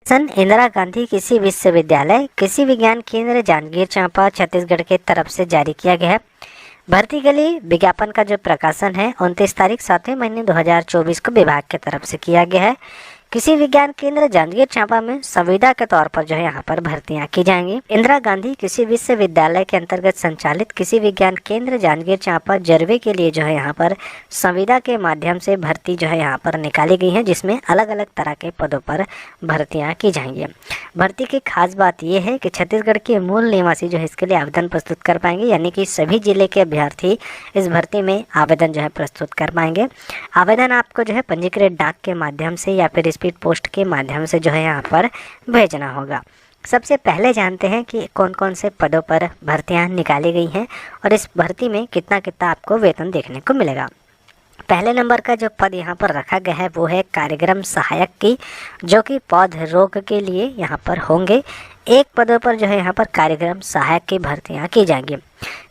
सन इंदिरा गांधी कृषि विश्वविद्यालय कृषि विज्ञान केंद्र जांजगीर चांपा छत्तीसगढ़ के तरफ से जारी किया गया है। भर्ती के लिए विज्ञापन का जो प्रकाशन है 29 तारीख 7वें महीने 2024 को विभाग की तरफ से किया गया है। कृषि विज्ञान केंद्र जांजगीर चांपा में संविदा के तौर पर जो है यहाँ पर भर्तियां की जाएंगी। इंदिरा गांधी कृषि विश्वविद्यालय के अंतर्गत संचालित कृषि विज्ञान केंद्र जांजगीर चांपा जरवे के लिए जो है यहाँ पर संविदा के माध्यम से भर्ती जो है यहाँ पर निकाली गई है, जिसमें अलग अलग तरह के पदों पर भर्तियां की जाएंगी। भर्ती की खास बात यह है कि छत्तीसगढ़ के मूल निवासी जो है इसके लिए आवेदन प्रस्तुत कर पाएंगे, यानी कि सभी जिले के अभ्यर्थी इस भर्ती में आवेदन जो है प्रस्तुत कर पाएंगे। आवेदन आपको जो है पंजीकृत डाक के माध्यम से या फिर स्पीड पोस्ट के माध्यम से जो है यहाँ पर भेजना होगा। सबसे पहले जानते हैं कि कौन कौन से पदों पर भर्तियां निकाली गई हैं और इस भर्ती में कितना कितना आपको वेतन देखने को मिलेगा। पहले नंबर का जो पद यहाँ पर रखा गया है वो है कार्यक्रम सहायक की, जो कि पौध रोग के लिए यहाँ पर होंगे। एक पदों पर जो है यहाँ पर कार्यक्रम सहायक की भर्तियाँ की जाएंगी।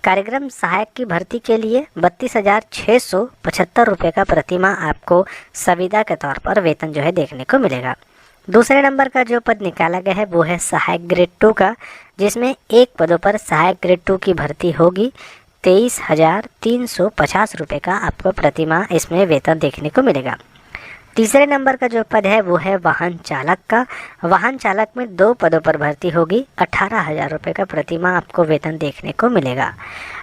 कार्यक्रम सहायक की भर्ती के लिए 32,675 रुपये का प्रतिमाह आपको संविदा के तौर पर वेतन जो है देखने को मिलेगा। दूसरे नंबर का जो पद निकाला गया है वो है सहायक ग्रेड 2 का, जिसमें एक पदों पर सहायक ग्रेड 2 की भर्ती होगी। 23,350 रुपये का आपको प्रतिमाह इसमें वेतन देखने को मिलेगा। तीसरे नंबर का जो पद है वो है वाहन चालक का। वाहन चालक में 2 पदों पर भर्ती होगी। 18,000 रुपये का प्रतिमाह आपको वेतन देखने को मिलेगा।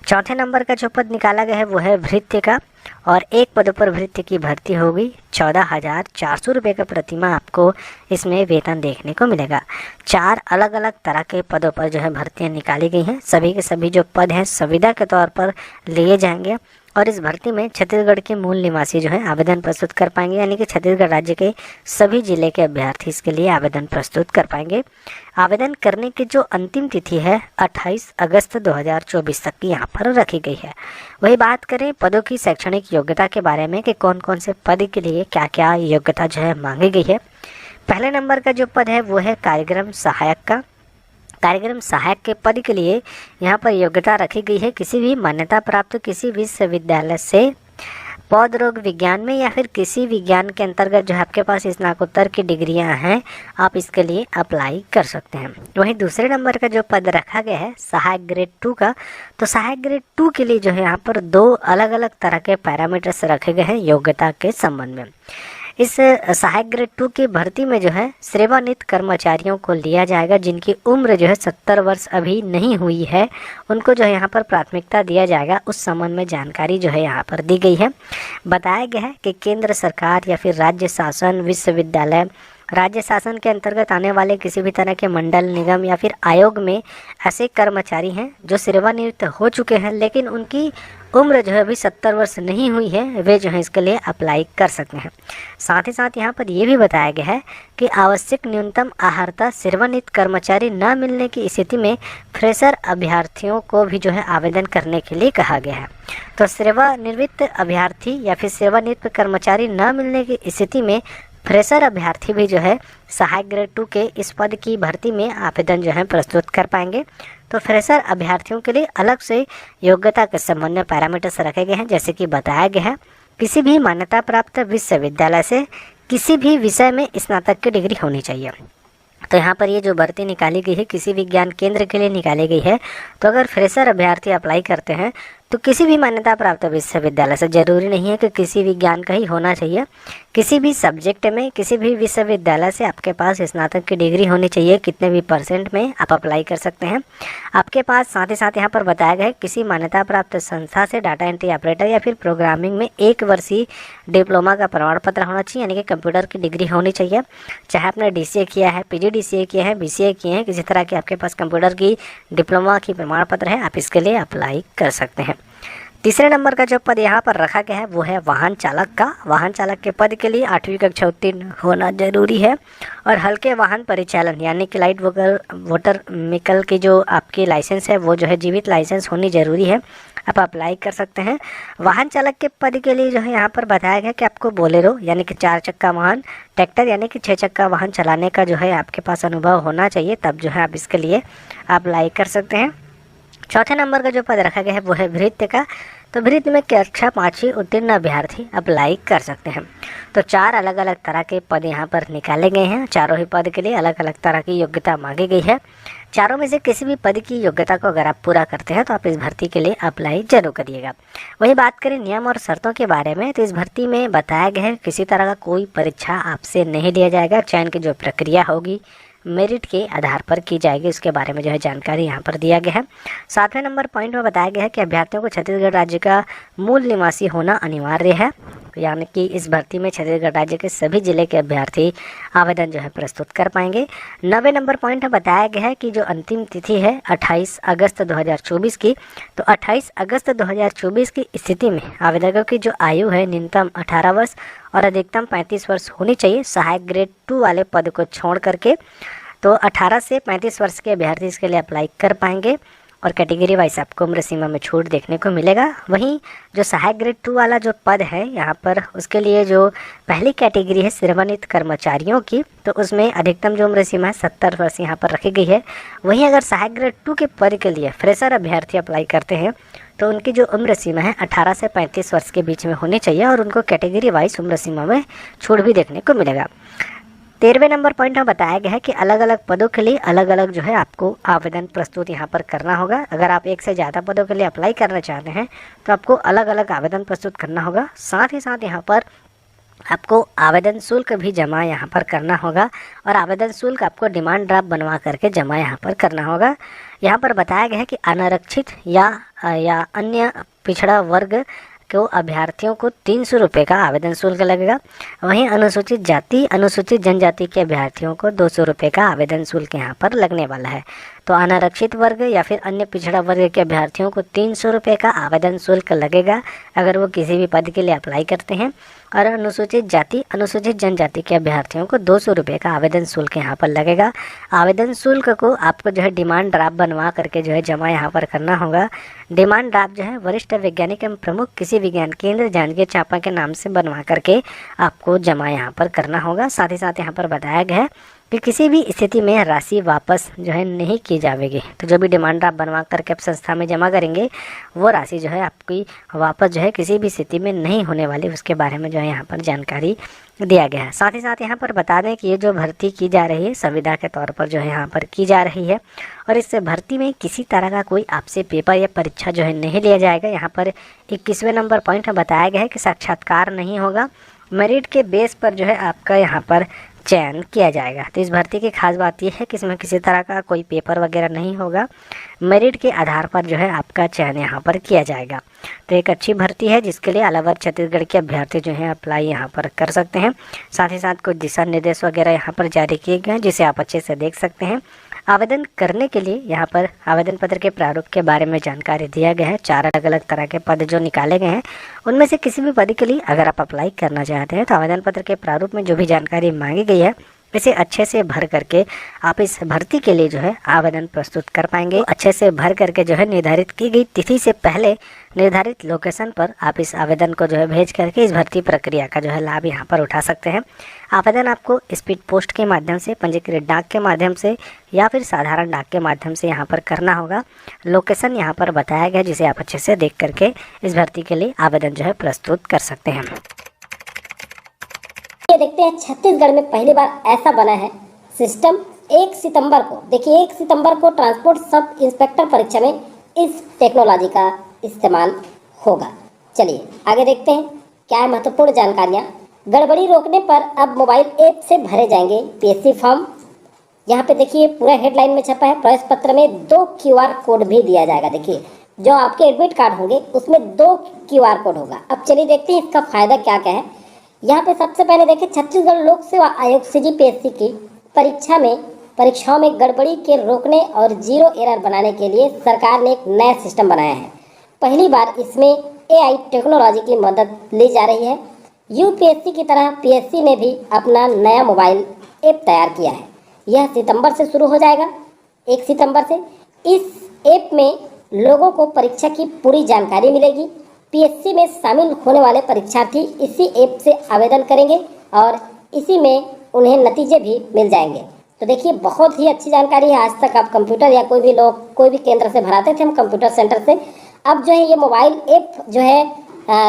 चौथे नंबर का जो पद निकाला गया है वो है भृत्य का, और एक पदों पर भृत्य की भर्ती होगी। 14,400 रुपये का प्रतिमाह आपको इसमें वेतन देखने को मिलेगा। 4 अलग अलग तरह के पदों पर जो है भर्तियाँ निकाली गई हैं। सभी के सभी जो पद हैं संविदा के तौर पर लिए जाएंगे और इस भर्ती में छत्तीसगढ़ के मूल निवासी जो है आवेदन प्रस्तुत कर पाएंगे, यानी कि छत्तीसगढ़ राज्य के सभी जिले के अभ्यर्थी इसके लिए आवेदन प्रस्तुत कर पाएंगे। आवेदन करने की जो अंतिम तिथि है 28 अगस्त 2024 तक की यहाँ पर रखी गई है। वही बात करें पदों की शैक्षणिक योग्यता के बारे में कि कौन कौन से पद के लिए क्या क्या योग्यता जो है मांगी गई है। पहले नंबर का जो पद है वो है कार्यक्रम सहायक का। कार्यक्रम सहायक के पद के लिए यहाँ पर योग्यता रखी गई है किसी भी मान्यता प्राप्त किसी विश्वविद्यालय से पौध रोग विज्ञान में या फिर किसी विज्ञान के अंतर्गत जो है आपके पास स्नातकोत्तर की डिग्रियां हैं, आप इसके लिए अप्लाई कर सकते हैं। वहीं दूसरे नंबर का जो पद रखा गया है सहायक ग्रेड 2 का, तो सहायक ग्रेड 2 के लिए जो है यहाँ पर 2 अलग अलग तरह के पैरामीटर्स रखे गए हैं योग्यता के संबंध में। इस सहायक ग्रेड 2 की भर्ती में जो है सेवानिवृत्त कर्मचारियों को लिया जाएगा जिनकी उम्र जो है 70 वर्ष अभी नहीं हुई है, उनको जो है यहाँ पर प्राथमिकता दिया जाएगा। उस संबंध में जानकारी जो है यहाँ पर दी गई है। बताया गया है कि केंद्र सरकार या फिर राज्य शासन विश्वविद्यालय राज्य शासन के अंतर्गत आने वाले किसी भी तरह के मंडल निगम या फिर आयोग में ऐसे कर्मचारी हैं जो सेवानिवृत्त हो चुके हैं लेकिन उनकी उम्र जो है अभी 70 वर्ष नहीं हुई है, वे जो है इसके लिए अप्लाई कर सकते हैं। साथ ही साथ यहाँ पर यह भी बताया गया है कि आवश्यक न्यूनतम आहारता सेवानिवृत्त कर्मचारी न मिलने की स्थिति में फ्रेशर अभ्यर्थियों को भी जो है आवेदन करने के लिए कहा गया है। तो सेवानिवृत्त अभ्यर्थी या फिर सेवानिवृत्त कर्मचारी न मिलने की स्थिति में फ्रेशर अभ्यर्थी भी जो है सहायक ग्रेड 2 के इस पद की भर्ती में आवेदन जो है प्रस्तुत कर पाएंगे। तो फ्रेशर अभ्यर्थियों के लिए अलग से योग्यता के संबंध में पैरामीटर्स रखे गए हैं, जैसे कि बताया गया है किसी भी मान्यता प्राप्त विश्वविद्यालय से किसी भी विषय में स्नातक की डिग्री होनी चाहिए। तो यहाँ पर ये जो भर्ती निकाली गई है किसी विज्ञान केंद्र के लिए निकाली गई है। तो अगर फ्रेशर अभ्यर्थी अप्लाई करते हैं तो किसी भी मान्यता प्राप्त विश्वविद्यालय से, जरूरी नहीं है कि किसी विज्ञान का ही होना चाहिए, किसी भी सब्जेक्ट में किसी भी विश्वविद्यालय से आपके पास स्नातक की डिग्री होनी चाहिए, कितने भी % में आप अप्लाई कर सकते हैं आपके पास। साथ ही साथ यहाँ पर बताया गया है किसी मान्यता प्राप्त संस्था से डाटा एंट्री ऑपरेटर या फिर प्रोग्रामिंग में 1 वर्षीय डिप्लोमा का प्रमाण पत्र होना चाहिए, यानी कि कंप्यूटर की डिग्री होनी चाहिए। चाहे आपने DCA किया है, PGDCA किया है, BCA किए हैं, किसी तरह की आपके पास कंप्यूटर की डिप्लोमा की प्रमाण पत्र है, आप इसके लिए अप्लाई कर सकते हैं। तीसरे नंबर का जो पद यहाँ पर रखा गया है वो है वाहन चालक का। वाहन चालक के पद के लिए 8वीं कक्षा उत्तीर्ण होना जरूरी है और हल्के वाहन परिचालन यानी कि लाइट वोटर व्हीकल की जो आपकी लाइसेंस है वो जो है जीवित लाइसेंस होनी जरूरी है, आप अप्लाई कर सकते हैं। वाहन चालक के पद के लिए जो है यहाँ पर बताया गया कि आपको बोलेरो यानी कि 4 चक्का वाहन, ट्रैक्टर यानी कि 6 चक्का वाहन चलाने का जो है आपके पास अनुभव होना चाहिए, तब जो है आप इसके लिए अप्लाई कर सकते हैं। चौथे नंबर का जो पद रखा गया है वो है भृत्य का। तो भृत्य में कक्षा 5वीं उत्तीर्ण अभ्यर्थी अप्लाई कर सकते हैं। तो 4 अलग अलग तरह के पद यहाँ पर निकाले गए हैं। चारों ही पद के लिए अलग अलग तरह की योग्यता मांगी गई है। चारों में से किसी भी पद की योग्यता को अगर आप पूरा करते हैं तो आप इस भर्ती के लिए अप्लाई जरूर करिएगा। वही बात करें नियम और शर्तों के बारे में, तो इस भर्ती में बताया गया है किसी तरह का कोई परीक्षा आपसे नहीं लिया जाएगा। चयन की जो प्रक्रिया होगी मेरिट के आधार पर की जाएगी, इसके बारे में जो है जानकारी यहाँ पर दिया गया है। 7वें नंबर पॉइंट में बताया गया है कि अभ्यर्थियों को छत्तीसगढ़ राज्य का मूल निवासी होना अनिवार्य है, यानी कि इस भर्ती में छत्तीसगढ़ राज्य के सभी जिले के अभ्यर्थी आवेदन जो है प्रस्तुत कर पाएंगे। 9वें नंबर पॉइंट में बताया गया है कि जो अंतिम तिथि है 28 अगस्त 2024 की, तो 28 अगस्त 2024 की स्थिति में आवेदकों की जो आयु है न्यूनतम 18 वर्ष और अधिकतम 35 वर्ष होनी चाहिए। सहायक ग्रेड 2 वाले पद को छोड़ करके तो 18 से 35 वर्ष के अभ्यर्थी इसके लिए अप्लाई कर पाएंगे और कैटेगरी वाइज आपको उम्र सीमा में छूट देखने को मिलेगा। वहीं जो सहायक ग्रेड 2 वाला जो पद है यहाँ पर उसके लिए जो पहली कैटेगरी है सेवानिवृत्त कर्मचारियों की, तो उसमें अधिकतम जो उम्र सीमा है 70 वर्ष यहाँ पर रखी गई है। वहीं अगर सहायक ग्रेड 2 के पद के लिए फ्रेशर अभ्यर्थी अप्लाई करते हैं तो उनकी जो उम्र सीमा है 18 से 35 वर्ष के बीच में होनी चाहिए और उनको कैटेगरी वाइज उम्र सीमा में छूट भी देखने को मिलेगा। 13वें नंबर पॉइंट में बताया गया है कि अलग अलग पदों के लिए अलग अलग जो है आपको आवेदन प्रस्तुत यहाँ पर करना होगा। अगर आप एक से ज़्यादा पदों के लिए अप्लाई करना चाहते हैं तो आपको अलग अलग आवेदन प्रस्तुत करना होगा। साथ ही साथ यहाँ पर आपको आवेदन शुल्क भी जमा यहाँ पर करना होगा और आवेदन शुल्क आपको डिमांड ड्राफ्ट बनवा करके जमा यहाँ पर करना होगा। यहाँ पर बताया गया है कि अनारक्षित या अन्य पिछड़ा वर्ग को अभ्यर्थियों को 300 रुपये का आवेदन शुल्क लगेगा। वहीं अनुसूचित जाति अनुसूचित जनजाति के अभ्यर्थियों को 200 रुपये का आवेदन शुल्क यहाँ पर लगने वाला है। तो अनारक्षित वर्ग या फिर अन्य पिछड़ा वर्ग के अभ्यर्थियों को 300 रुपये का आवेदन शुल्क लगेगा अगर वो किसी भी पद के लिए अप्लाई करते हैं, और अनुसूचित जाति अनुसूचित जनजाति के अभ्यर्थियों को 200 रुपये का आवेदन शुल्क यहाँ पर लगेगा। आवेदन शुल्क को आपको जो है डिमांड ड्राफ्ट बनवा करके जो है जमा यहाँ पर करना होगा। डिमांड ड्राफ्ट जो है वरिष्ठ वैज्ञानिक एवं प्रमुख किसी विज्ञान केंद्र जांजगीर चांपा के नाम से बनवा करके आपको जमा यहाँ पर करना होगा। साथ ही साथ यहाँ पर बताया गया है कि किसी भी स्थिति में राशि वापस जो है नहीं की जाएगी। तो जो भी डिमांड ड्राफ्ट बनवा करके आप संस्था में जमा करेंगे वो राशि जो है आपकी वापस जो है किसी भी स्थिति में नहीं होने वाली, उसके बारे में जो है यहाँ पर जानकारी दिया गया है। साथ ही साथ यहाँ पर बता दें कि ये जो भर्ती की जा रही है संविदा के तौर पर जो है यहाँ पर की जा रही है और इस भर्ती में किसी तरह का कोई आपसे पेपर या परीक्षा जो है नहीं लिया जाएगा। यहाँ पर 21वें नंबर पॉइंट में बताया गया है कि साक्षात्कार नहीं होगा, मेरिट के बेस पर जो है आपका यहाँ पर चयन किया जाएगा। तो इस भर्ती की खास बात यह है कि इसमें किसी तरह का कोई पेपर वगैरह नहीं होगा, मेरिट के आधार पर जो है आपका चयन यहाँ पर किया जाएगा। तो एक अच्छी भर्ती है जिसके लिए अलावा छत्तीसगढ़ के अभ्यर्थी जो हैं अप्लाई यहाँ पर कर सकते हैं। साथ ही साथ कुछ दिशा निर्देश वगैरह यहाँ पर जारी किए गए हैं जिसे आप अच्छे से देख सकते हैं। आवेदन करने के लिए यहाँ पर आवेदन पत्र के प्रारूप के बारे में जानकारी दिया गया है। 4 अलग अलग तरह के पद जो निकाले गए हैं उनमें से किसी भी पद के लिए अगर आप अप्लाई करना चाहते हैं तो आवेदन पत्र के प्रारूप में जो भी जानकारी मांगी गई है इसे अच्छे से भर करके आप इस भर्ती के लिए जो है आवेदन प्रस्तुत कर पाएंगे। अच्छे से भर करके जो है निर्धारित की गई तिथि से पहले निर्धारित लोकेशन पर आप इस आवेदन को जो है भेज करके इस भर्ती प्रक्रिया का जो है लाभ यहाँ पर उठा सकते हैं। आवेदन आपको स्पीड पोस्ट के माध्यम से, पंजीकृत डाक के माध्यम से या फिर साधारण डाक के माध्यम से यहाँ पर करना होगा। लोकेशन यहाँ पर बताया गया जिसे आप अच्छे से देख करके इस भर्ती के लिए आवेदन जो है प्रस्तुत कर सकते हैं। ये देखते हैं छत्तीसगढ़ में पहली बार ऐसा बना है सिस्टम 1 सितंबर को, देखिए 1 सितंबर को ट्रांसपोर्ट सब इंस्पेक्टर परीक्षा में इस टेक्नोलॉजी का इस्तेमाल होगा। चलिए आगे देखते हैं क्या है महत्वपूर्ण जानकारियाँ। गड़बड़ी रोकने पर अब मोबाइल ऐप से भरे जाएंगे पीएससी फॉर्म। यहाँ पे देखिए पूरा हेडलाइन में छपा है। प्रवेश पत्र में 2 क्यूआर कोड भी दिया जाएगा। देखिए जो आपके एडमिट कार्ड होंगे उसमें 2 क्यूआर कोड होगा। अब चलिए देखते हैं इसका फायदा क्या क्या है। यहाँ पे सबसे पहले देखिए छत्तीसगढ़ लोक सेवा आयोग सीजीपीएससी की परीक्षाओं में गड़बड़ी के रोकने और जीरो एरर बनाने के लिए सरकार ने एक नया सिस्टम बनाया है। पहली बार इसमें एआई टेक्नोलॉजी की मदद ली जा रही है। यूपीएससी की तरह पीएससी ने भी अपना नया मोबाइल ऐप तैयार किया है। यह सितंबर से शुरू हो जाएगा, 1 सितंबर से। इस ऐप में लोगों को परीक्षा की पूरी जानकारी मिलेगी। पीएससी में शामिल होने वाले परीक्षार्थी इसी ऐप से आवेदन करेंगे और इसी में उन्हें नतीजे भी मिल जाएंगे। तो देखिए बहुत ही अच्छी जानकारी है। आज तक आप कंप्यूटर या कोई भी केंद्र से भराते थे हम कंप्यूटर सेंटर से। अब जो है ये मोबाइल ऐप जो है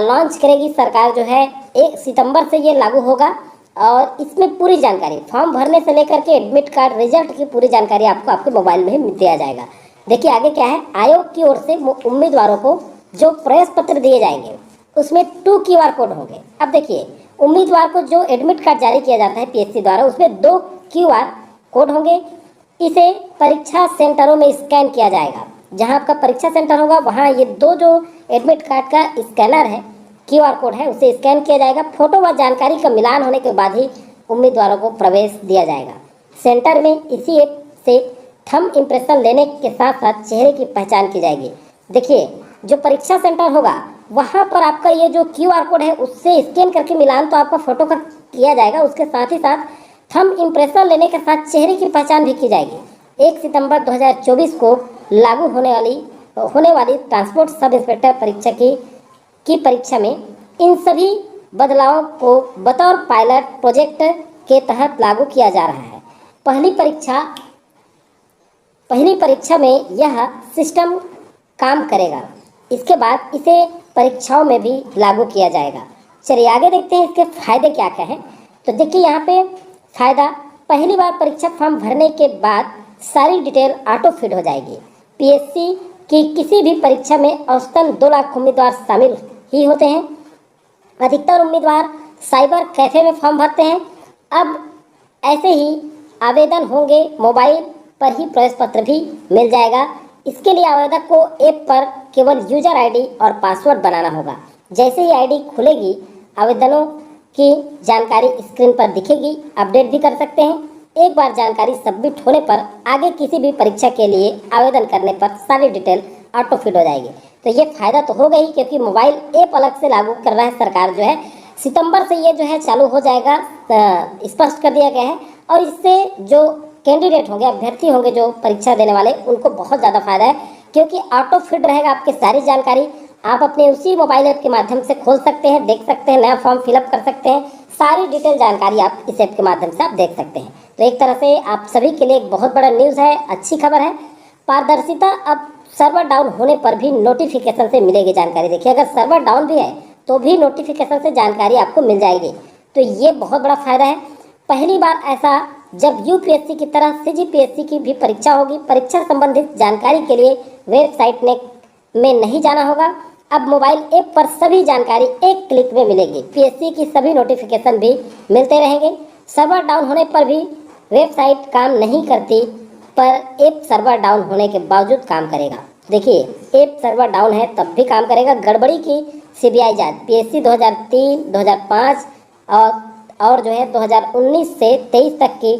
लॉन्च करेगी सरकार, जो है 1 सितंबर से ये लागू होगा और इसमें पूरी जानकारी फॉर्म भरने से लेकर के एडमिट कार्ड रिजल्ट की पूरी जानकारी आपको आपके मोबाइल में ही दिया जाएगा। देखिए आगे क्या है। आयोग की ओर से उम्मीदवारों को जो प्रवेश पत्र दिए जाएंगे उसमें 2 क्यूआर कोड होंगे। अब देखिए उम्मीदवार को जो एडमिट कार्ड जारी किया जाता है पीएससी द्वारा उसमें 2 क्यूआर कोड होंगे। इसे परीक्षा सेंटरों में स्कैन किया जाएगा। जहां आपका परीक्षा सेंटर होगा वहां ये 2 जो एडमिट कार्ड का स्कैनर है, क्यूआर कोड है, उसे स्कैन किया जाएगा। फोटो व जानकारी का मिलान होने के बाद ही उम्मीदवारों को प्रवेश दिया जाएगा। सेंटर में इसी ऐप से थंब इम्प्रेशन लेने के साथ साथ चेहरे की पहचान की जाएगी। देखिए जो परीक्षा सेंटर होगा वहाँ पर आपका ये जो क्यूआर कोड है उससे स्कैन करके मिलान तो आपका फोटो का किया जाएगा, उसके साथ ही साथ थंब इम्प्रेशन लेने के साथ चेहरे की पहचान भी की जाएगी। 1 सितंबर 2024 को लागू होने वाली ट्रांसपोर्ट सब इंस्पेक्टर परीक्षा की परीक्षा में इन सभी बदलावों को बतौर पायलट प्रोजेक्ट के तहत लागू किया जा रहा है। पहली परीक्षा में यह सिस्टम काम करेगा। इसके बाद इसे परीक्षाओं में भी लागू किया जाएगा। चलिए आगे देखते हैं इसके फायदे क्या क्या हैं। तो देखिए यहाँ पे फायदा, पहली बार परीक्षा फॉर्म भरने के बाद सारी डिटेल ऑटो फिट हो जाएगी। पीएससी की किसी भी परीक्षा में औसतन 2 लाख उम्मीदवार शामिल ही होते हैं। अधिकतर उम्मीदवार साइबर कैफे में फॉर्म भरते हैं। अब ऐसे ही आवेदन होंगे, मोबाइल पर ही प्रवेश पत्र भी मिल जाएगा। इसके लिए आवेदक को ऐप पर केवल यूजर आईडी और पासवर्ड बनाना होगा। जैसे ही आईडी खुलेगी आवेदनों की जानकारी स्क्रीन पर दिखेगी। अपडेट भी कर सकते हैं। एक बार जानकारी सबमिट होने पर आगे किसी भी परीक्षा के लिए आवेदन करने पर सारी डिटेल ऑटो फिट हो जाएगी। तो ये फायदा तो होगा ही, क्योंकि मोबाइल ऐप अलग से लागू कर रहा है सरकार जो है। सितंबर से ये जो है चालू हो जाएगा, स्पष्ट कर दिया गया है। और इससे जो कैंडिडेट होंगे, अभ्यर्थी होंगे जो परीक्षा देने वाले, उनको बहुत ज़्यादा फायदा है, क्योंकि ऑटो फिट रहेगा आपकी सारी जानकारी। आप अपने उसी मोबाइल ऐप के माध्यम से खोल सकते हैं, देख सकते हैं, नया फॉर्म फिलअप कर सकते हैं। सारी डिटेल जानकारी आप इस ऐप के माध्यम से आप देख सकते हैं। तो एक तरह से आप सभी के लिए एक बहुत बड़ा न्यूज़ है, अच्छी खबर है। पारदर्शिता, अब सर्वर डाउन होने पर भी नोटिफिकेशन से मिलेगी जानकारी। देखिए अगर सर्वर डाउन भी है तो भी नोटिफिकेशन से जानकारी आपको मिल जाएगी। तो ये बहुत बड़ा फायदा है। पहली बार ऐसा जब यूपीएससी की तरह सीजीपीएससी की भी परीक्षा होगी। परीक्षा संबंधित जानकारी के लिए वेबसाइट में नहीं जाना होगा। अब मोबाइल ऐप पर सभी जानकारी एक क्लिक में मिलेगी। पीएससी की सभी नोटिफिकेशन भी मिलते रहेंगे। सर्वर डाउन होने पर भी वेबसाइट काम नहीं करती, पर ऐप सर्वर डाउन होने के बावजूद काम करेगा। देखिए ऐप सर्वर डाउन है तब भी काम करेगा। गड़बड़ी की सीबीआई जांच, पीएससी 2003, 2005 और जो है 2019 से 23 तक की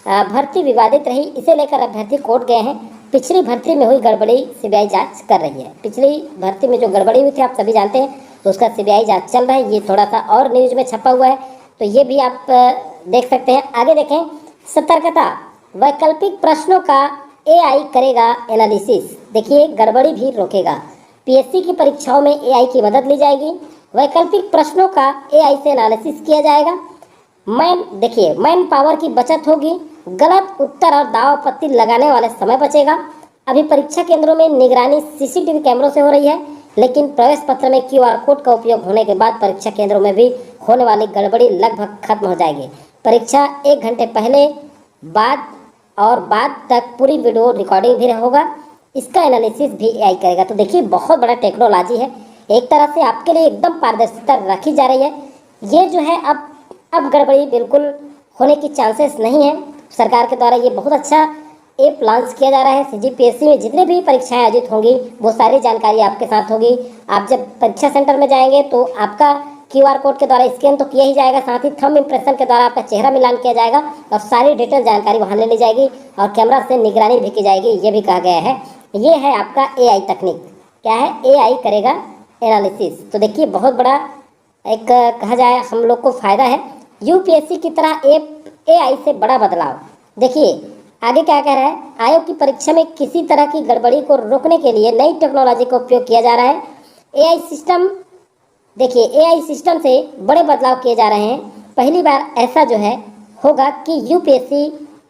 भर्ती विवादित रही। इसे लेकर अभ्यर्थी कोर्ट गए हैं। पिछली भर्ती में हुई गड़बड़ी सीबीआई जांच कर रही है। पिछली भर्ती में जो गड़बड़ी हुई थी आप सभी जानते हैं, तो उसका सीबीआई जांच चल रहा है। ये थोड़ा सा और न्यूज में छपा हुआ है, तो ये भी आप देख सकते हैं। आगे देखें, सतर्कता, वैकल्पिक प्रश्नों का एआई करेगा एनालिसिस। देखिए गड़बड़ी भी रोकेगा। पीएससी की परीक्षाओं में एआई की मदद ली जाएगी। वैकल्पिक प्रश्नों का एआई से एनालिसिस किया जाएगा। मैन पावर की बचत होगी। गलत उत्तर और दाव आपत्ति लगाने वाले समय बचेगा। अभी परीक्षा केंद्रों में निगरानी सीसीटीवी कैमरों से हो रही है, लेकिन प्रवेश पत्र में क्यूआर कोड का उपयोग होने के बाद परीक्षा केंद्रों में भी होने वाली गड़बड़ी लगभग खत्म हो जाएगी। परीक्षा 1 घंटे पहले बाद और बाद तक पूरी वीडियो रिकॉर्डिंग भी होगा, इसका एनालिसिस भी एआई करेगा। तो देखिए बहुत बड़ा टेक्नोलॉजी है, एक तरह से आपके लिए एकदम पारदर्शिता रखी जा रही है। ये जो है अब गड़बड़ी बिल्कुल होने की चांसेस नहीं है। सरकार के द्वारा ये बहुत अच्छा ऐप लॉन्च किया जा रहा है। सीजीपीएससी में जितने भी परीक्षाएं आयोजित होंगी वो सारी जानकारी आपके साथ होगी। आप जब परीक्षा सेंटर में जाएंगे तो आपका क्यूआर कोड के द्वारा स्कैन तो किया ही जाएगा, साथ ही थंब इम्प्रेशन के द्वारा आपका चेहरा मिलान किया जाएगा और सारी डिटेल जानकारी वहाँ ले ली जाएगी और कैमरा से निगरानी भी की जाएगी। ये भी कहा गया है, ये है आपका एआई तकनीक। क्या है? एआई करेगा एनालिसिस। तो देखिए बहुत बड़ा एक कहा जाए हम लोग को फायदा है। यूपीएससी की तरह एआई से बड़ा बदलाव। देखिए आगे क्या कह रहा है, आयोग की परीक्षा में किसी तरह की गड़बड़ी को रोकने के लिए नई टेक्नोलॉजी का उपयोग किया जा रहा है। एआई सिस्टम, देखिए एआई सिस्टम से बड़े बदलाव किए जा रहे हैं। पहली बार ऐसा जो है होगा कि यूपीएससी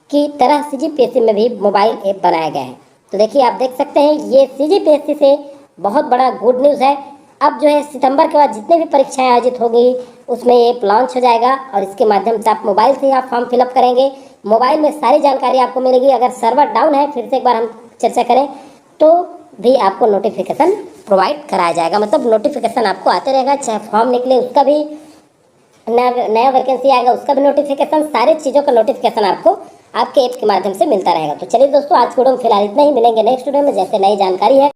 की तरह सीजीपीएससी में भी मोबाइल ऐप बनाया गया है। तो देखिए आप देख सकते हैं ये सीजीपीएससी से बहुत बड़ा गुड न्यूज़ है। अब जो है सितंबर के बाद जितने भी परीक्षाएं आयोजित होगी उसमें ऐप लॉन्च हो जाएगा और इसके माध्यम से आप मोबाइल से ही आप फॉर्म फिलअप करेंगे। मोबाइल में सारी जानकारी आपको मिलेगी। अगर सर्वर डाउन है, फिर से एक बार हम चर्चा करें, तो भी आपको नोटिफिकेशन प्रोवाइड कराया जाएगा। मतलब नोटिफिकेशन आपको आते रहेगा, चाहे फॉर्म निकले उसका भी, नया वैकेंसी आएगा उसका भी नोटिफिकेशन, सारी चीज़ों का नोटिफिकेशन आपको आपके ऐप के माध्यम से मिलता रहेगा। तो चलिए दोस्तों आज के वीडियो में फिलहाल इतना ही, मिलेंगे नेक्स्ट वीडियो में जैसे नई जानकारी है